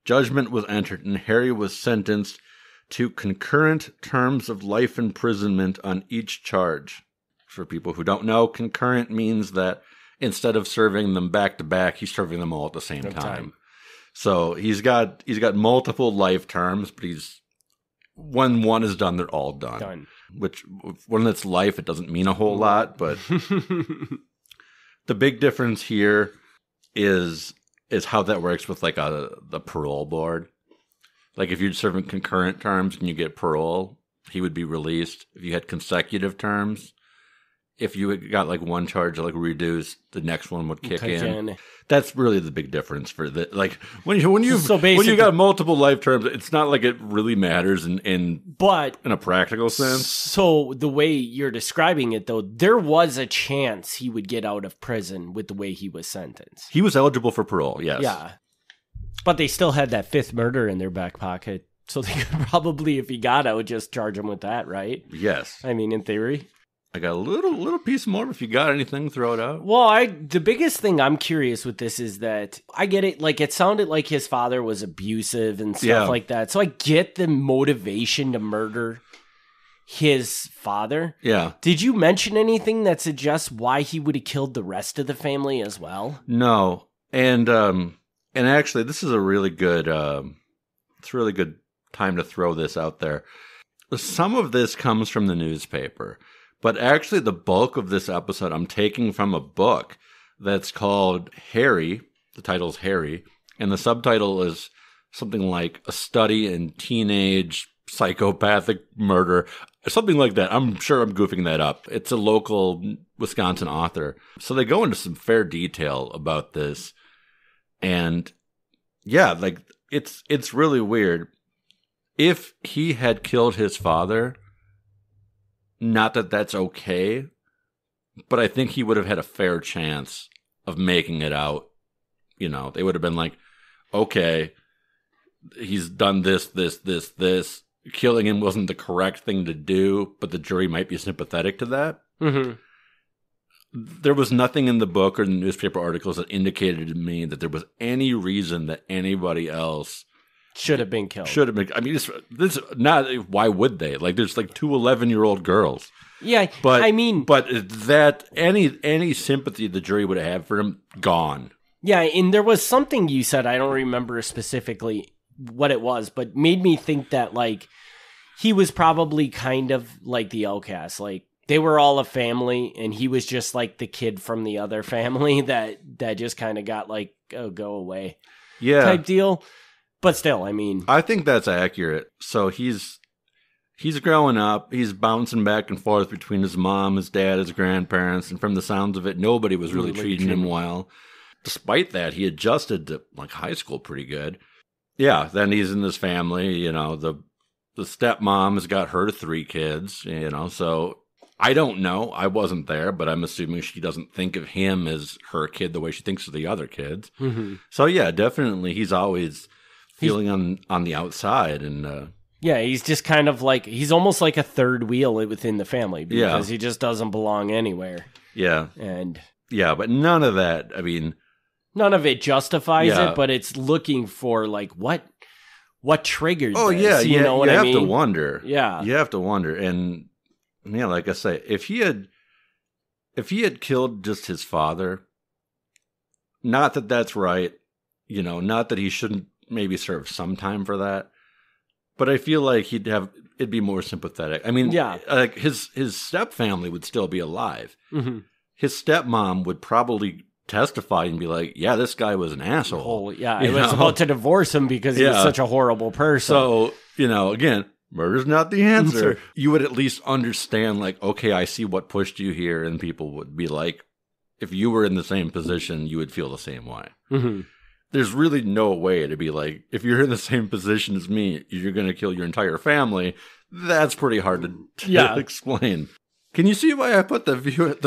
Judgment was entered, and Harry was sentenced to concurrent terms of life imprisonment on each charge. For people who don't know, concurrent means that instead of serving them back to back, he's serving them all at the same time. So he's got multiple life terms, but when one is done, they're all done. Which, when it's life, it doesn't mean a whole lot, but the big difference here is how that works with like the parole board. Like if you're serving concurrent terms and you get parole, he would be released. If you had consecutive terms, if you got like one charge like reduced, the next one would kick in. That's really the big difference for the like when you got multiple life terms, it's not like it really matters in a practical sense. So the way you're describing it, though, there was a chance he would get out of prison with the way he was sentenced. He was eligible for parole, yes. Yeah, but they still had that fifth murder in their back pocket, so they could probably, if he got out, just charge him with that, right? Yes. I mean, in theory. I got a little piece more. If you got anything, throw it out. Well, the biggest thing I'm curious with this is that I get it. Like, it sounded like his father was abusive and stuff like that. So I get the motivation to murder his father. Yeah. Did you mention anything that suggests why he would have killed the rest of the family as well? No. And actually, this is a really good. It's a really good time to throw this out there. Some of this comes from the newspaper. But actually, the bulk of this episode I'm taking from a book that's called Harry. The title's Harry. And the subtitle is something like A Study in Teenage Psychopathic Murder. Something like that. I'm sure I'm goofing that up. It's a local Wisconsin author. So they go into some fair detail about this. And yeah, like it's really weird. If he had killed his father... Not that that's okay, but I think he would have had a fair chance of making it out. You know, they would have been like, okay, he's done this. Killing him wasn't the correct thing to do, but the jury might be sympathetic to that. Mm-hmm. There was nothing in the book or the newspaper articles that indicated to me that there was any reason that anybody else... Should have been killed. Should have been. I mean, this not. Why would they? Like, there's like 2 11-year-old girls. Yeah, but I mean, but that any sympathy the jury would have for him gone. Yeah, and there was something you said. I don't remember specifically what it was, but made me think that like he was probably kind of like the outcast. Like they were all a family, and he was just like the kid from the other family that just kind of got like, oh, go away, type deal. But still, I mean... I think that's accurate. So he's growing up. He's bouncing back and forth between his mom, his dad, his grandparents. And from the sounds of it, nobody was really treating him well. Despite that, he adjusted to like high school pretty good. Yeah, then he's in this family. You know, the stepmom has got her 3 kids. You know, so I don't know. I wasn't there, but I'm assuming she doesn't think of him as her kid the way she thinks of the other kids. Mm-hmm. So yeah, definitely he's always... feeling on the outside and yeah, he's just kind of like he's almost like a third wheel within the family because he just doesn't belong anywhere. Yeah. And but none of that, I mean, none of it justifies it, but it's looking for like what triggered this, yeah, you know what I mean? You have to wonder. Yeah. You have to wonder. And yeah, like I say, if he had killed just his father, not that that's right, you know, not that he shouldn't maybe serve some time for that, but I feel like it'd be more sympathetic. I mean, like his step family would still be alive. Mm-hmm. His stepmom would probably testify and be like, "Yeah, this guy was an asshole." I was about to divorce him because he was such a horrible person. So you know, again, murder's not the answer. You would at least understand, like, okay, I see what pushed you here, and people would be like, if you were in the same position, you would feel the same way. Mm-hmm. There's really no way to be like, if you're in the same position as me, you're going to kill your entire family. That's pretty hard to explain. Can you see why I put the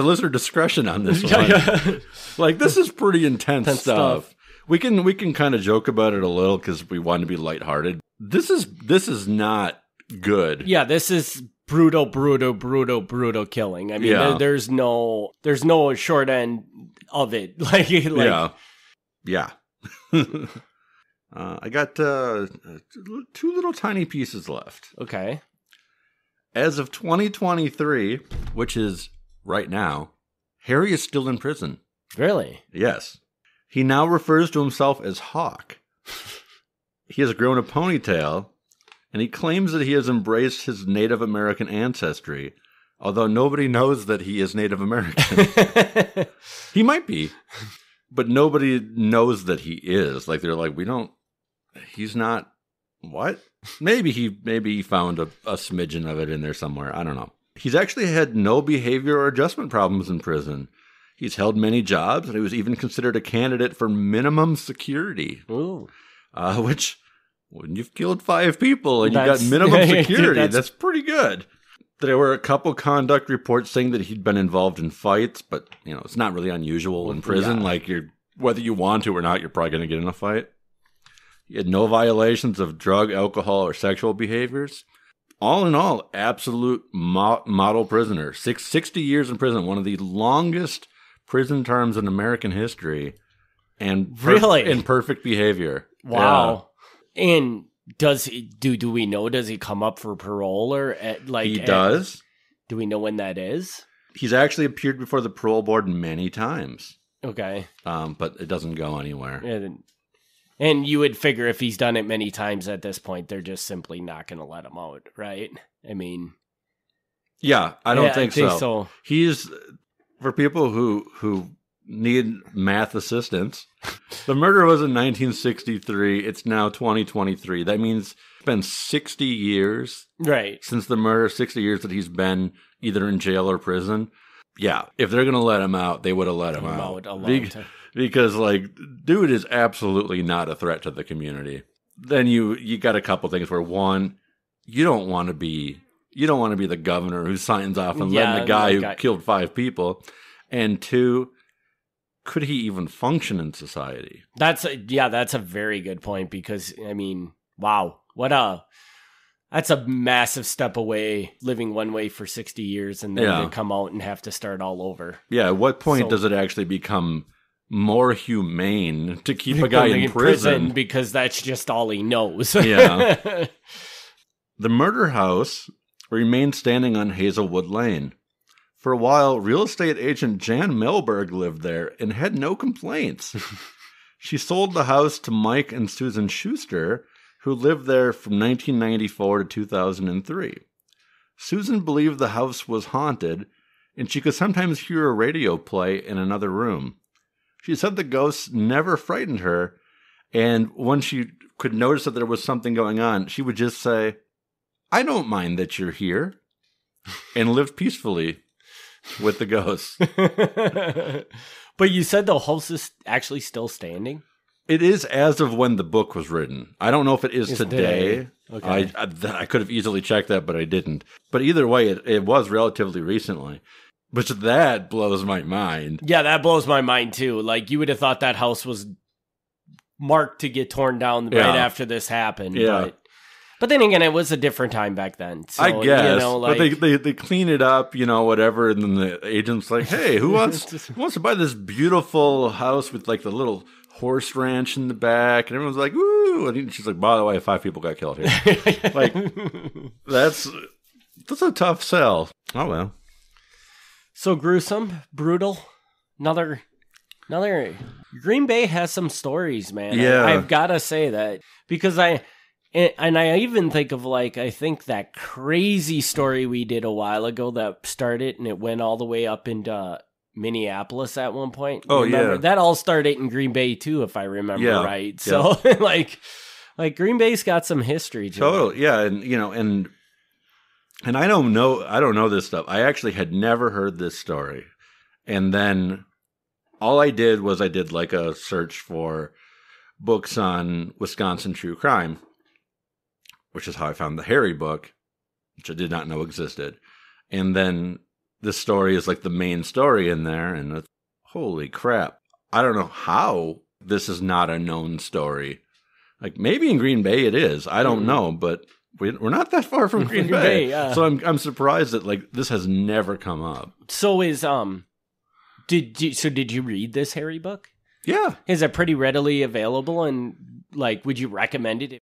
listener discretion on this one? Yeah. Like, this is pretty intense stuff. We can kind of joke about it a little because we want to be lighthearted. This is not good. Yeah, this is brutal killing. I mean, there's no short end of it. Like yeah. I got 2 little tiny pieces left. Okay. As of 2023, which is right now, Harry is still in prison. Really? Yes. He now refers to himself as Hawk. He has grown a ponytail, and he claims that he has embraced his Native American ancestry, although nobody knows that he is Native American. He might be, but nobody knows that he is. Like, they're like, he's not, what? Maybe he found a smidgen of it in there somewhere. I don't know. He's actually had no behavior or adjustment problems in prison. He's held many jobs, and he was even considered a candidate for minimum security. Ooh. Which, when you've killed 5 people and you got minimum security, that's pretty good. There were a couple conduct reports saying that he'd been involved in fights, but it's not really unusual in prison. Yeah. Like, whether you want to or not, you're probably going to get in a fight. He had no violations of drug, alcohol, or sexual behaviors. All in all, absolute model prisoner. 60 years in prison, one of the longest prison terms in American history, and in perfect behavior. Wow. Yeah. And does he do we know, does he come up for parole or he does? Do we know when that is? He's actually appeared before the parole board many times. Okay. But it doesn't go anywhere. And you would figure if he's done it many times at this point, they're just simply not going to let him out, right? I mean, yeah, I don't think so. He's, for people who need math assistance, the murder was in 1963. It's now 2023. That means it's been 60 years since the murder, 60 years that he's been either in jail or prison. Yeah, if they're going to let him out, they would have let him out. Because, like, dude is absolutely not a threat to the community. Then you got a couple things where, one, you don't want to be the governor who signs off and letting the guy who killed 5 people. And 2, could he even function in society? That's a very good point, because, I mean, wow, that's a massive step away, living one way for 60 years and then to come out and have to start all over. Yeah, at what point does it actually become more humane to keep a guy in prison? Because that's just all he knows. Yeah. The murder house remained standing on Hazelwood Lane. For a while, real estate agent Jan Melberg lived there and had no complaints. She sold the house to Mike and Susan Schuster, who lived there from 1994 to 2003. Susan believed the house was haunted, and she could sometimes hear a radio play in another room. She said the ghosts never frightened her, and when she could notice that there was something going on, she would just say, "I don't mind that you're here," and lived peacefully with the ghosts. But you said the house is actually still standing? It is as of when the book was written. I don't know if it is today. Okay. I could have easily checked that, but I didn't. But either way, it was relatively recently. Which that blows my mind. Yeah, that blows my mind too. Like, you would have thought that house was marked to get torn down right after this happened. Yeah. But then again, it was a different time back then. So, I guess. But they clean it up, whatever, and then the agent's like, "Hey, who wants to buy this beautiful house with like the little horse ranch in the back?" And everyone's like, "Woo!" And she's like, "By the way, 5 people got killed here." Like, that's a tough sell. Oh well. So gruesome, brutal. Another. Green Bay has some stories, man. Yeah. I've got to say that, because I even think of, like, I think that crazy story we did a while ago that started and it went all the way up into Minneapolis at one point. Oh, yeah. That all started in Green Bay too, if I remember right. So like Green Bay's got some history. Totally. Yeah. And I don't know this stuff. I actually had never heard this story. And then all I did was I did like a search for books on Wisconsin true crime, which is how I found the Harry book, which I did not know existed. And then this story is like the main story in there. And it's, holy crap. I don't know how this is not a known story. Like, maybe in Green Bay it is. I don't know, but we're not that far from Green Bay. Yeah. So I'm surprised that, like, this has never come up. So did you read this Harry book? Yeah. Is it pretty readily available and like, would you recommend it?